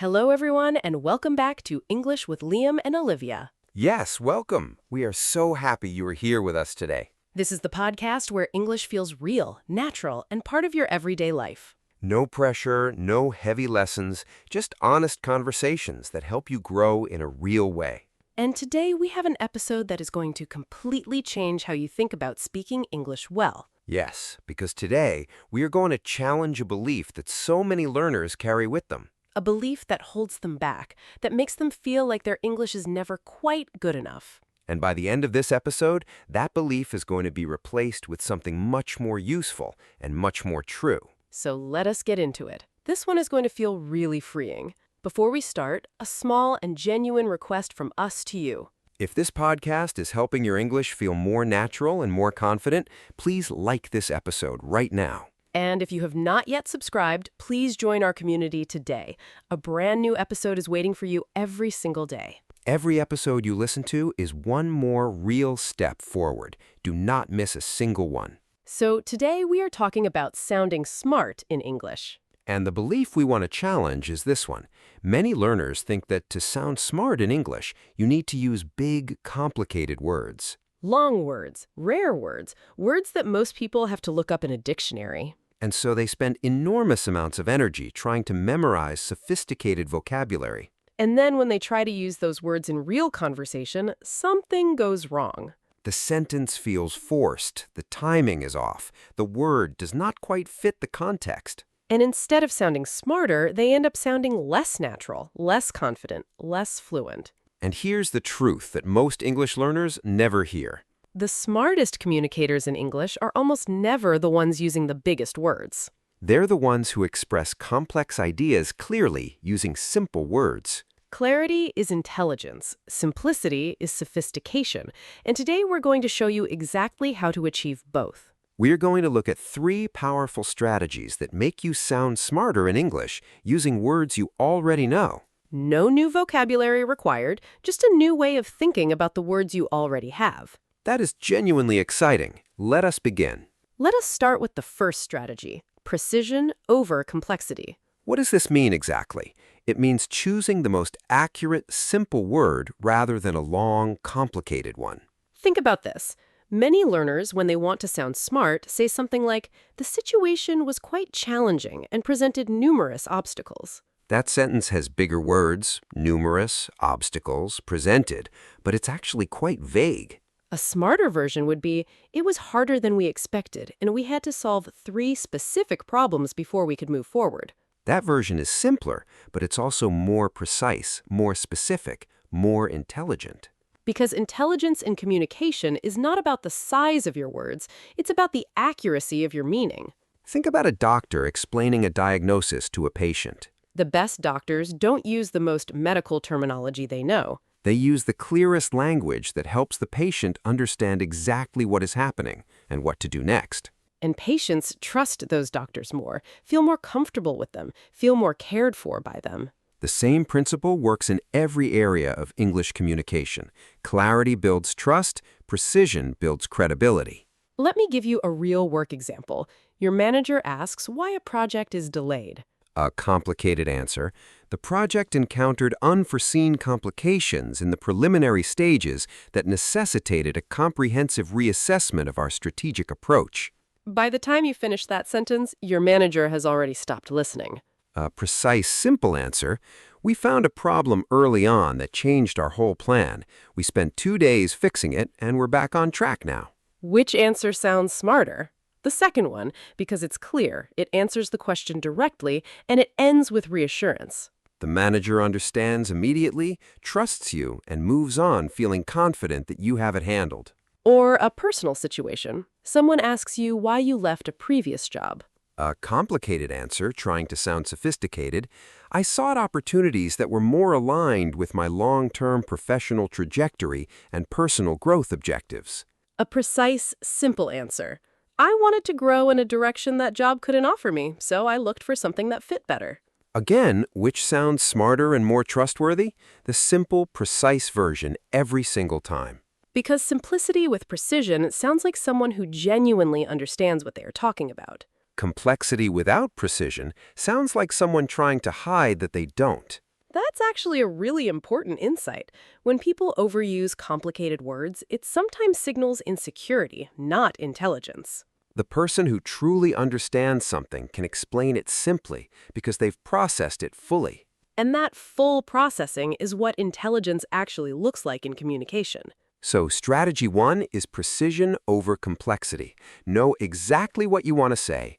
Hello, everyone, and welcome back to English with Liam and Olivia. Yes, welcome. We are so happy you are here with us today. This is the podcast where English feels real, natural, and part of your everyday life. No pressure, no heavy lessons, just honest conversations that help you grow in a real way. And today we have an episode that is going to completely change how you think about speaking English well. Yes, because today we are going to challenge a belief that so many learners carry with them. A belief that holds them back, that makes them feel like their English is never quite good enough. And by the end of this episode, that belief is going to be replaced with something much more useful and much more true. So let us get into it. This one is going to feel really freeing. Before we start, a small and genuine request from us to you. If this podcast is helping your English feel more natural and more confident, please like this episode right now. And if you have not yet subscribed, please join our community today. A brand new episode is waiting for you every single day. Every episode you listen to is one more real step forward. Do not miss a single one. So today we are talking about sounding smart in English. And the belief we want to challenge is this one. Many learners think that to sound smart in English, you need to use big, complicated words. Long words, rare words, words that most people have to look up in a dictionary. And so they spend enormous amounts of energy trying to memorize sophisticated vocabulary. And then when they try to use those words in real conversation, something goes wrong. The sentence feels forced, the timing is off, the word does not quite fit the context. And instead of sounding smarter, they end up sounding less natural, less confident, less fluent. And here's the truth that most English learners never hear. The smartest communicators in English are almost never the ones using the biggest words. They're the ones who express complex ideas clearly using simple words. Clarity is intelligence, simplicity is sophistication, and today we're going to show you exactly how to achieve both. We're going to look at 3 powerful strategies that make you sound smarter in English using words you already know. No new vocabulary required, just a new way of thinking about the words you already have. That is genuinely exciting. Let us begin. Let us start with the first strategy, precision over complexity. What does this mean exactly? It means choosing the most accurate, simple word rather than a long, complicated one. Think about this. Many learners, when they want to sound smart, say something like, "The situation was quite challenging and presented numerous obstacles." That sentence has bigger words, numerous, obstacles, presented, but it's actually quite vague. A smarter version would be, "It was harder than we expected, and we had to solve 3 specific problems before we could move forward." That version is simpler, but it's also more precise, more specific, more intelligent. Because intelligence in communication is not about the size of your words, it's about the accuracy of your meaning. Think about a doctor explaining a diagnosis to a patient. The best doctors don't use the most medical terminology they know. They use the clearest language that helps the patient understand exactly what is happening and what to do next. And patients trust those doctors more, feel more comfortable with them, feel more cared for by them. The same principle works in every area of English communication. Clarity builds trust, precision builds credibility. Let me give you a real work example. Your manager asks why a project is delayed. A complicated answer. The project encountered unforeseen complications in the preliminary stages that necessitated a comprehensive reassessment of our strategic approach. By the time you finish that sentence, your manager has already stopped listening. A precise, simple answer. We found a problem early on that changed our whole plan. We spent 2 days fixing it, and we're back on track now. Which answer sounds smarter? The second one, because it's clear, it answers the question directly, and it ends with reassurance. The manager understands immediately, trusts you, and moves on feeling confident that you have it handled. Or a personal situation. Someone asks you why you left a previous job. A complicated answer, trying to sound sophisticated. I sought opportunities that were more aligned with my long-term professional trajectory and personal growth objectives. A precise, simple answer. I wanted to grow in a direction that job couldn't offer me, so I looked for something that fit better. Again, which sounds smarter and more trustworthy? The simple, precise version every single time. Because simplicity with precision sounds like someone who genuinely understands what they are talking about. Complexity without precision sounds like someone trying to hide that they don't. That's actually a really important insight. When people overuse complicated words, it sometimes signals insecurity, not intelligence. The person who truly understands something can explain it simply because they've processed it fully. And that full processing is what intelligence actually looks like in communication. So strategy one is precision over complexity. Know exactly what you want to say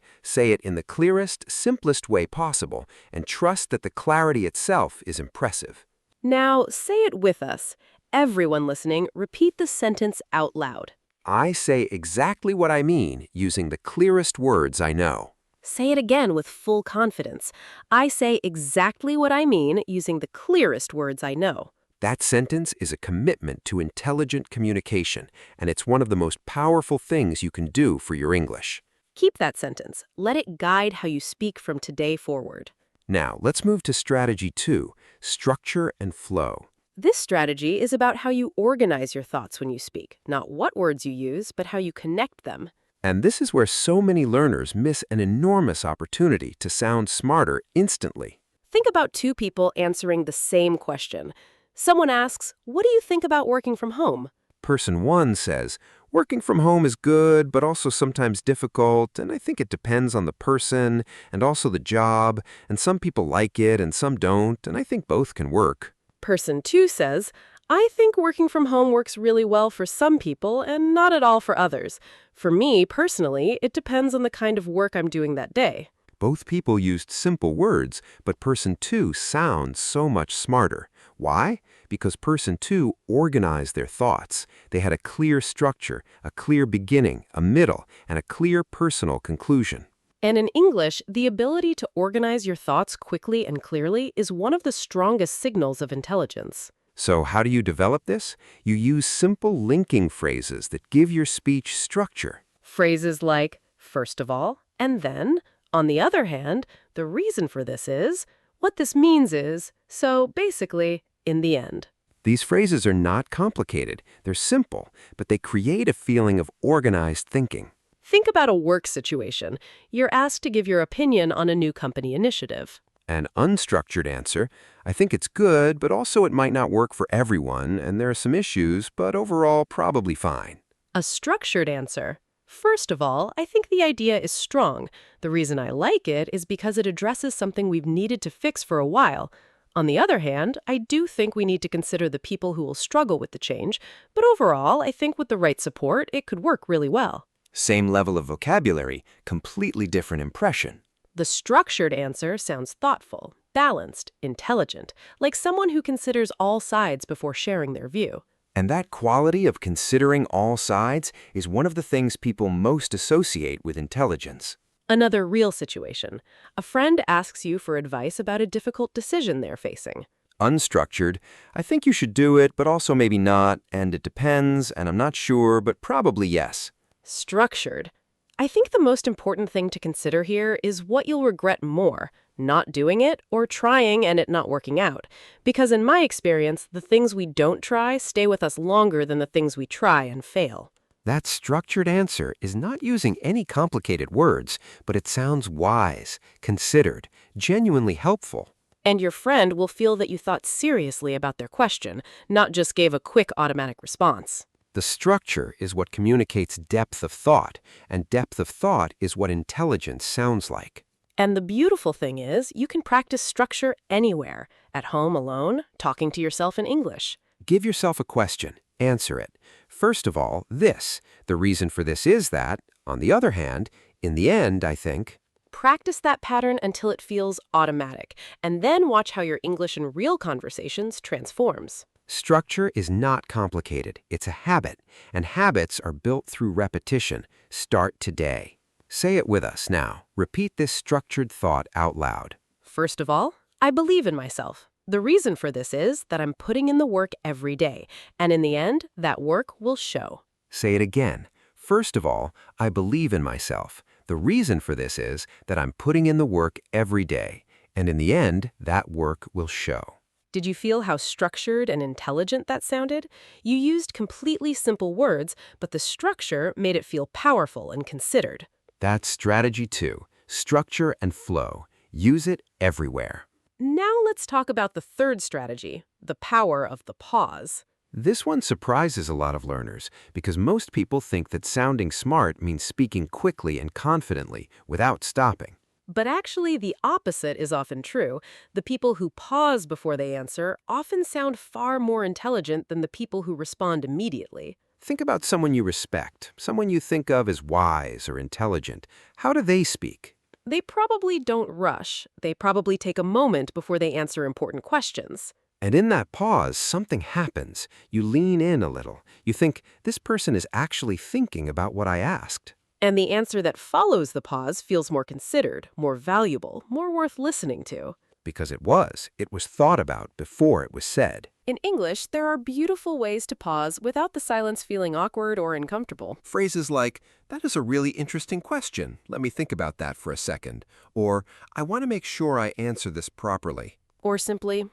it in the clearest, simplest way possible, and trust that the clarity itself is impressive. Now, say it with us. Everyone listening, repeat the sentence out loud. I say exactly what I mean using the clearest words I know. Say it again with full confidence. I say exactly what I mean using the clearest words I know. That sentence is a commitment to intelligent communication, and it's one of the most powerful things you can do for your English. Keep that sentence. Let it guide how you speak from today forward. Now, let's move to strategy two, structure and flow. This strategy is about how you organize your thoughts when you speak, not what words you use, but how you connect them. And this is where so many learners miss an enormous opportunity to sound smarter instantly. Think about two people answering the same question. Someone asks, "What do you think about working from home?" Person one says, working from home is good, but also sometimes difficult, and I think it depends on the person and also the job, and some people like it and some don't, and I think both can work. Person 2 says, "I think working from home works really well for some people and not at all for others. For me, personally, it depends on the kind of work I'm doing that day." Both people used simple words, but person two sounds so much smarter. Why? Because person two organized their thoughts. They had a clear structure, a clear beginning, a middle, and a clear personal conclusion. And in English, the ability to organize your thoughts quickly and clearly is one of the strongest signals of intelligence. So how do you develop this? You use simple linking phrases that give your speech structure. Phrases like, "first of all," and then, "on the other hand, the reason for this is," "what this means is," so basically, "in the end." These phrases are not complicated. They're simple, but they create a feeling of organized thinking. Think about a work situation. You're asked to give your opinion on a new company initiative. An unstructured answer, I think it's good, but also it might not work for everyone, and there are some issues, but overall probably fine. A structured answer. First of all, I think the idea is strong. The reason I like it is because it addresses something we've needed to fix for a while. On the other hand, I do think we need to consider the people who will struggle with the change, but overall, I think with the right support, it could work really well. Same level of vocabulary, completely different impression. The structured answer sounds thoughtful, balanced, intelligent, like someone who considers all sides before sharing their view. And that quality of considering all sides is one of the things people most associate with intelligence. Another real situation. A friend asks you for advice about a difficult decision they're facing. Unstructured, I think you should do it, but also maybe not, and it depends, and I'm not sure, but probably yes. Structured. I think the most important thing to consider here is what you'll regret more, not doing it or trying and it not working out. Because in my experience, the things we don't try stay with us longer than the things we try and fail. That structured answer is not using any complicated words, but it sounds wise, considered, genuinely helpful. And your friend will feel that you thought seriously about their question, not just gave a quick automatic response. The structure is what communicates depth of thought, and depth of thought is what intelligence sounds like. And the beautiful thing is, you can practice structure anywhere, at home alone, talking to yourself in English. Give yourself a question. Answer it. First of all, this. The reason for this is that. On the other hand, in the end, I think. Practice that pattern until it feels automatic, and then watch how your English in real conversations transforms. Structure is not complicated. It's a habit, and habits are built through repetition. Start today. Say it with us now. Repeat this structured thought out loud. First of all, I believe in myself. The reason for this is that I'm putting in the work every day, and in the end, that work will show. Say it again. First of all, I believe in myself. The reason for this is that I'm putting in the work every day, and in the end, that work will show. Did you feel how structured and intelligent that sounded? You used completely simple words, but the structure made it feel powerful and considered. That's strategy 2, structure and flow. Use it everywhere. Now let's talk about the third strategy, the power of the pause. This one surprises a lot of learners because most people think that sounding smart means speaking quickly and confidently without stopping. But actually, the opposite is often true. The people who pause before they answer often sound far more intelligent than the people who respond immediately. Think about someone you respect, someone you think of as wise or intelligent. How do they speak? They probably don't rush. They probably take a moment before they answer important questions. And in that pause, something happens. You lean in a little. You think, this person is actually thinking about what I asked. And the answer that follows the pause feels more considered, more valuable, more worth listening to. Because it was. It was thought about before it was said. In English, there are beautiful ways to pause without the silence feeling awkward or uncomfortable. Phrases like, that is a really interesting question. Let me think about that for a second. Or, I want to make sure I answer this properly. Or simply,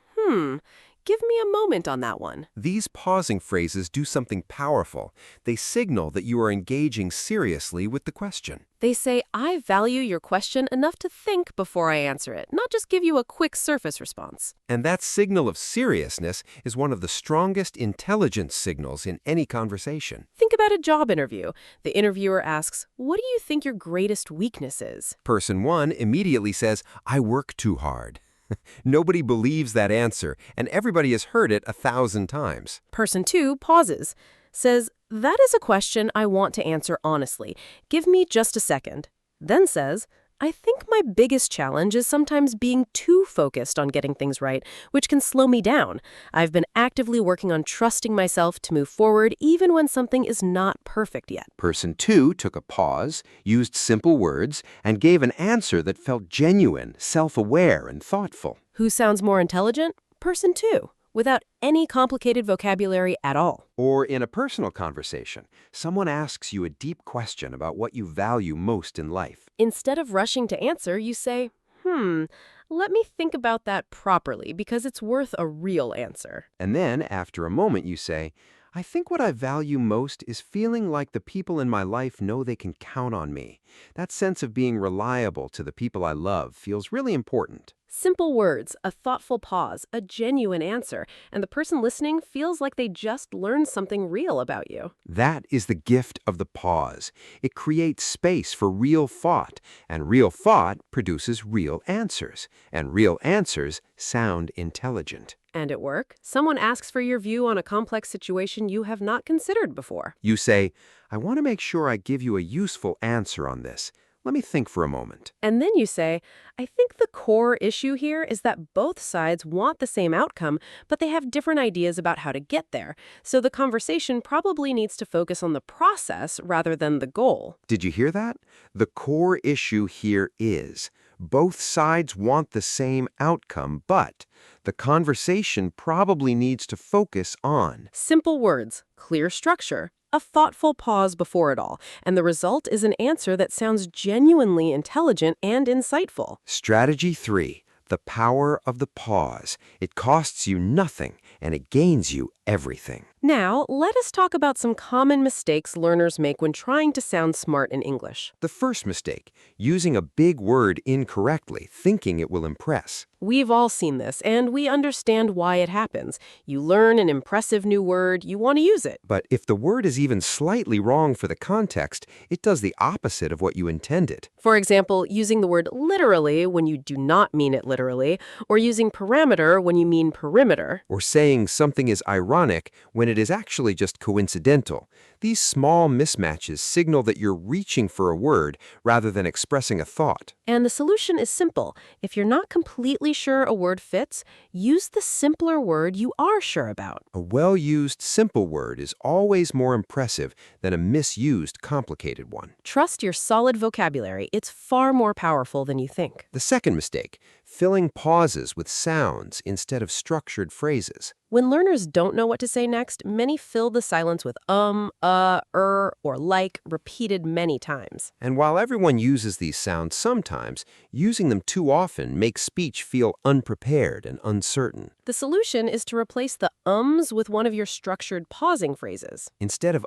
give me a moment on that one. These pausing phrases do something powerful. They signal that you are engaging seriously with the question. They say, I value your question enough to think before I answer it, not just give you a quick surface response. And that signal of seriousness is one of the strongest intelligence signals in any conversation. Think about a job interview. The interviewer asks, what do you think your greatest weakness is? Person 1 immediately says, I work too hard. Nobody believes that answer, and everybody has heard it 1,000 times. Person 2 pauses, says, that is a question I want to answer honestly. Give me just a second. Then says, I think my biggest challenge is sometimes being too focused on getting things right, which can slow me down. I've been actively working on trusting myself to move forward even when something is not perfect yet. Person 2 took a pause, used simple words, and gave an answer that felt genuine, self-aware, and thoughtful. Who sounds more intelligent? Person 2, without any complicated vocabulary at all. Or in a personal conversation, someone asks you a deep question about what you value most in life. Instead of rushing to answer, you say, let me think about that properly because it's worth a real answer. And then, after a moment, you say, I think what I value most is feeling like the people in my life know they can count on me. That sense of being reliable to the people I love feels really important. Simple words, a thoughtful pause, a genuine answer, and the person listening feels like they just learned something real about you. That is the gift of the pause. It creates space for real thought, and real thought produces real answers, and real answers sound intelligent. And at work, someone asks for your view on a complex situation you have not considered before. You say, I want to make sure I give you a useful answer on this. Let me think for a moment. And then you say, I think the core issue here is that both sides want the same outcome, but they have different ideas about how to get there. So the conversation probably needs to focus on the process rather than the goal. Did you hear that? The core issue here is both sides want the same outcome, but the conversation probably needs to focus on Simple words, clear structure, a thoughtful pause before it all, and the result is an answer that sounds genuinely intelligent and insightful. Strategy 3, the power of the pause. It costs you nothing, and it gains you everything. Now, let us talk about some common mistakes learners make when trying to sound smart in English. The first mistake, using a big word incorrectly, thinking it will impress. We've all seen this, and we understand why it happens. You learn an impressive new word, you want to use it. But if the word is even slightly wrong for the context, it does the opposite of what you intended. For example, using the word literally when you do not mean it literally, or using parameter when you mean perimeter. Or saying something is ironic when it is actually just coincidental. These small mismatches signal that you're reaching for a word rather than expressing a thought. And the solution is simple. If you're not completely sure a word fits, use the simpler word you are sure about. A well-used simple word is always more impressive than a misused complicated one. Trust your solid vocabulary. It's far more powerful than you think. The second mistake, filling pauses with sounds instead of structured phrases. When learners don't know what to say next, many fill the silence with or like repeated many times. And while everyone uses these sounds sometimes, using them too often makes speech feel unprepared and uncertain. The solution is to replace the ums with one of your structured pausing phrases. Instead of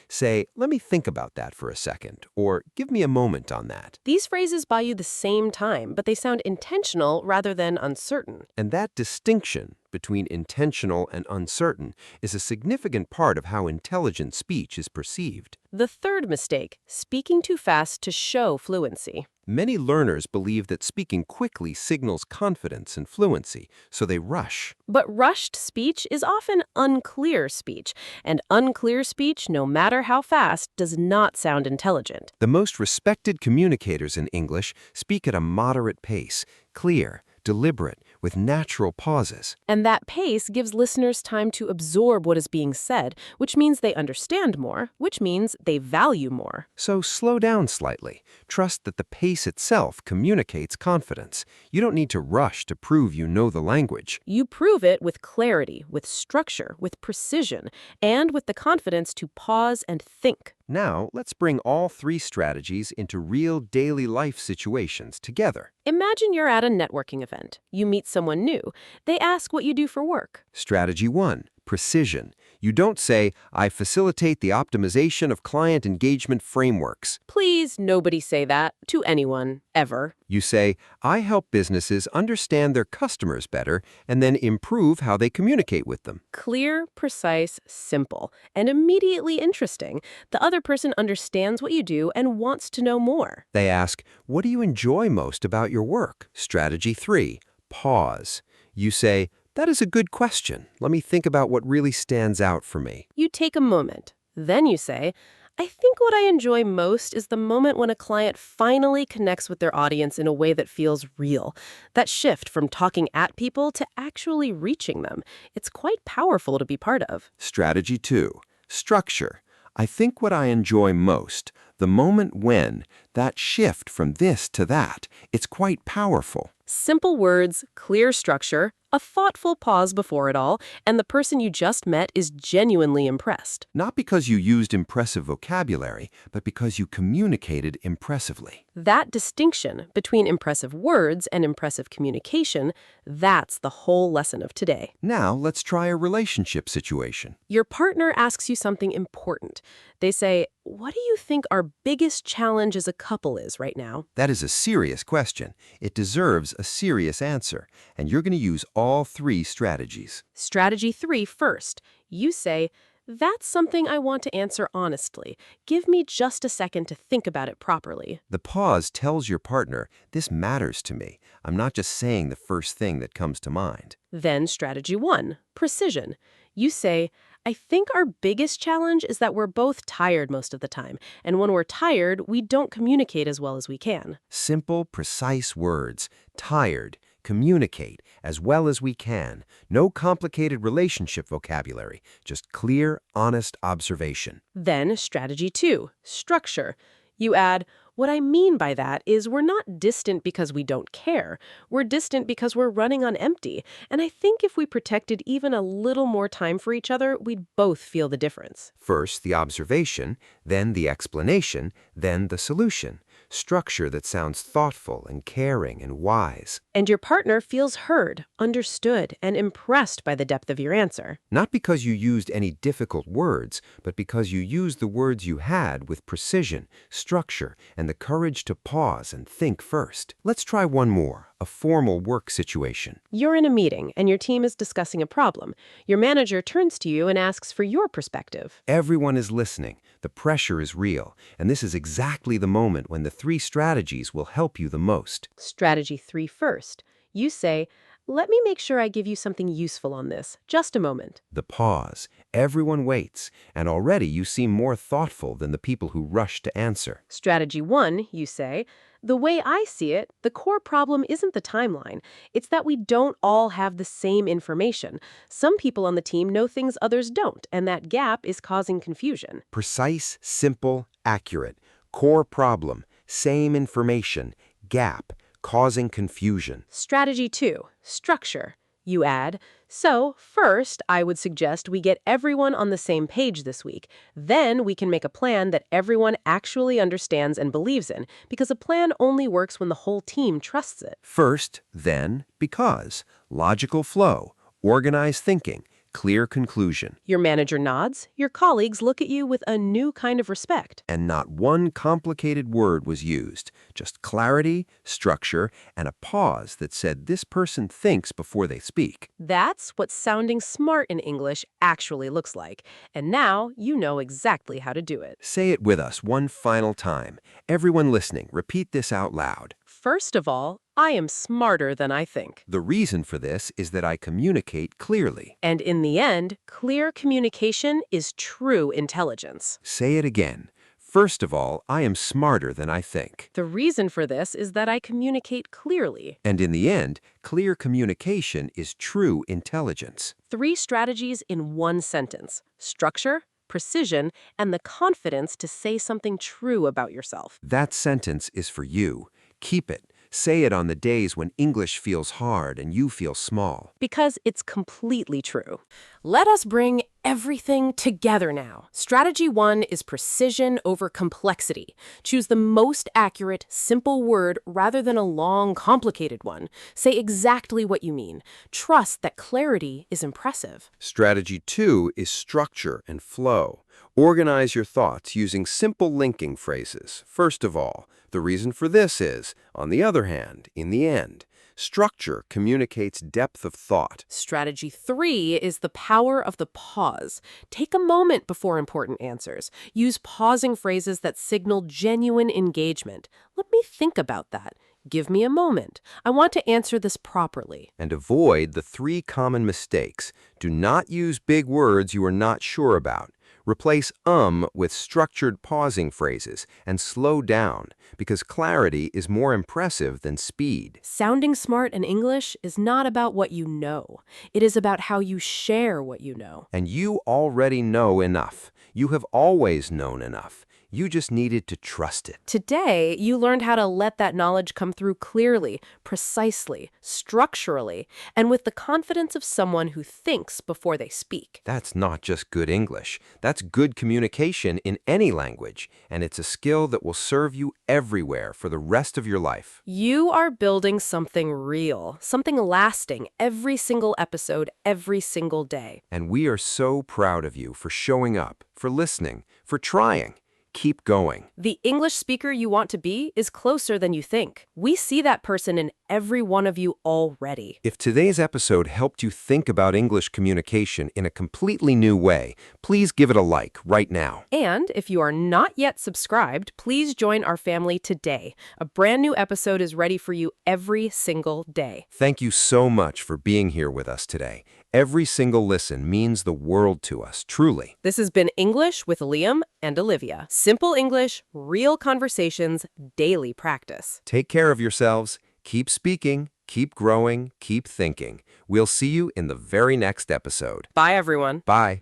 say, let me think about that for a second, or give me a moment on that. These phrases buy you the same time, but they sound intentional rather than uncertain. And that distinction between intentional and uncertain is a significant part of how intelligent speech is perceived. The third mistake, speaking too fast to show fluency. Many learners believe that speaking quickly signals confidence and fluency, so they rush. But rushed speech is often unclear speech, and unclear speech, no matter how fast, does not sound intelligent. The most respected communicators in English speak at a moderate pace, clear, deliberate, with natural pauses. And that pace gives listeners time to absorb what is being said, which means they understand more, which means they value more. So slow down slightly. Trust that the pace itself communicates confidence. You don't need to rush to prove you know the language. You prove it with clarity, with structure, with precision, and with the confidence to pause and think. Now, let's bring all three strategies into real daily life situations together. Imagine you're at a networking event. You meet someone new. They ask what you do for work. Strategy 1. Precision. You don't say, I facilitate the optimization of client engagement frameworks. Please, nobody say that to anyone, ever. You say, I help businesses understand their customers better and then improve how they communicate with them. Clear, precise, simple, and immediately interesting. The other person understands what you do and wants to know more. They ask, what do you enjoy most about your work? Strategy 3. Pause. You say, that is a good question. Let me think about what really stands out for me. You take a moment. Then you say, I think what I enjoy most is the moment when a client finally connects with their audience in a way that feels real. That shift from talking at people to actually reaching them. It's quite powerful to be part of. Strategy 2. Structure. I think what I enjoy most, the moment when, that shift from this to that, it's quite powerful. Simple words, clear structure, a thoughtful pause before it all, and the person you just met is genuinely impressed. Not because you used impressive vocabulary, but because you communicated impressively. That distinction between impressive words and impressive communication, that's the whole lesson of today. Now, let's try a relationship situation. Your partner asks you something important. They say, what do you think our biggest challenge as a couple is right now? That is a serious question. It deserves a serious answer, and you're going to use all three strategies. Strategy 3 first. You say, that's something I want to answer honestly. Give me just a second to think about it properly. The pause tells your partner, this matters to me. I'm not just saying the first thing that comes to mind. Then strategy 1, precision. You say, I think our biggest challenge is that we're both tired most of the time, and when we're tired, we don't communicate as well as we can. Simple, precise words. Tired. Communicate as well as we can. No complicated relationship vocabulary, just clear, honest observation. Then strategy 2, structure. You add, what I mean by that is we're not distant because we don't care. We're distant because we're running on empty. And I think if we protected even a little more time for each other, we'd both feel the difference. First the observation, then the explanation, then the solution. Structure that sounds thoughtful and caring and wise. And your partner feels heard, understood, and impressed by the depth of your answer. Not because you used any difficult words, but because you used the words you had with precision, structure, and the courage to pause and think first. Let's try one more, a formal work situation. You're in a meeting and your team is discussing a problem. Your manager turns to you and asks for your perspective. Everyone is listening. The pressure is real, and this is exactly the moment when the three strategies will help you the most. Strategy 3 first. You say, let me make sure I give you something useful on this. Just a moment. The pause. Everyone waits, and already you seem more thoughtful than the people who rush to answer. Strategy 1, you say, the way I see it, the core problem isn't the timeline. It's that we don't all have the same information. Some people on the team know things others don't, and that gap is causing confusion. Precise, simple, accurate. Core problem. Same information. Gap. Causing confusion. Strategy 2, structure. You add, so first, I would suggest we get everyone on the same page this week. Then we can make a plan that everyone actually understands and believes in, because a plan only works when the whole team trusts it. First, then, because. Logical flow. Organized thinking. clear conclusion. Your manager nods, your colleagues look at you with a new kind of respect. And not one complicated word was used, just clarity, structure, and a pause that said this person thinks before they speak. That's what sounding smart in English actually looks like. And now you know exactly how to do it. Say it with us one final time. Everyone listening, repeat this out loud. First of all, I am smarter than I think. The reason for this is that I communicate clearly. And in the end, clear communication is true intelligence. Say it again. First of all, I am smarter than I think. The reason for this is that I communicate clearly. And in the end, clear communication is true intelligence. 3 strategies in one sentence: structure, precision, and the confidence to say something true about yourself. That sentence is for you. Keep it. Say it on the days when English feels hard and you feel small. Because it's completely true. Let us bring everything together now. Strategy 1 is precision over complexity. Choose the most accurate, simple word rather than a long, complicated one. Say exactly what you mean. Trust that clarity is impressive. Strategy 2 is structure and flow. Organize your thoughts using simple linking phrases. First of all, the reason for this is, on the other hand, in the end. Structure communicates depth of thought. Strategy 3 is the power of the pause. Take a moment before important answers. Use pausing phrases that signal genuine engagement. Let me think about that. Give me a moment. I want to answer this properly. And avoid the 3 common mistakes. Do not use big words you are not sure about. Replace with structured pausing phrases and slow down because clarity is more impressive than speed. Sounding smart in English is not about what you know. It is about how you share what you know. And you already know enough. You have always known enough. You just needed to trust it. Today, you learned how to let that knowledge come through clearly, precisely, structurally, and with the confidence of someone who thinks before they speak. That's not just good English. That's good communication in any language, and it's a skill that will serve you everywhere for the rest of your life. You are building something real, something lasting every single episode, every single day. And we are so proud of you for showing up, for listening, for trying. Keep going. The English speaker you want to be is closer than you think. We see that person in every one of you already. If today's episode helped you think about English communication in a completely new way, please give it a like right now. And if you are not yet subscribed, please join our family today. A brand new episode is ready for you every single day. Thank you so much for being here with us today. Every single listen means the world to us, truly. This has been English with Liam and Olivia. Simple English, real conversations, daily practice. Take care of yourselves. Keep speaking, keep growing, keep thinking. We'll see you in the very next episode. Bye, everyone. Bye.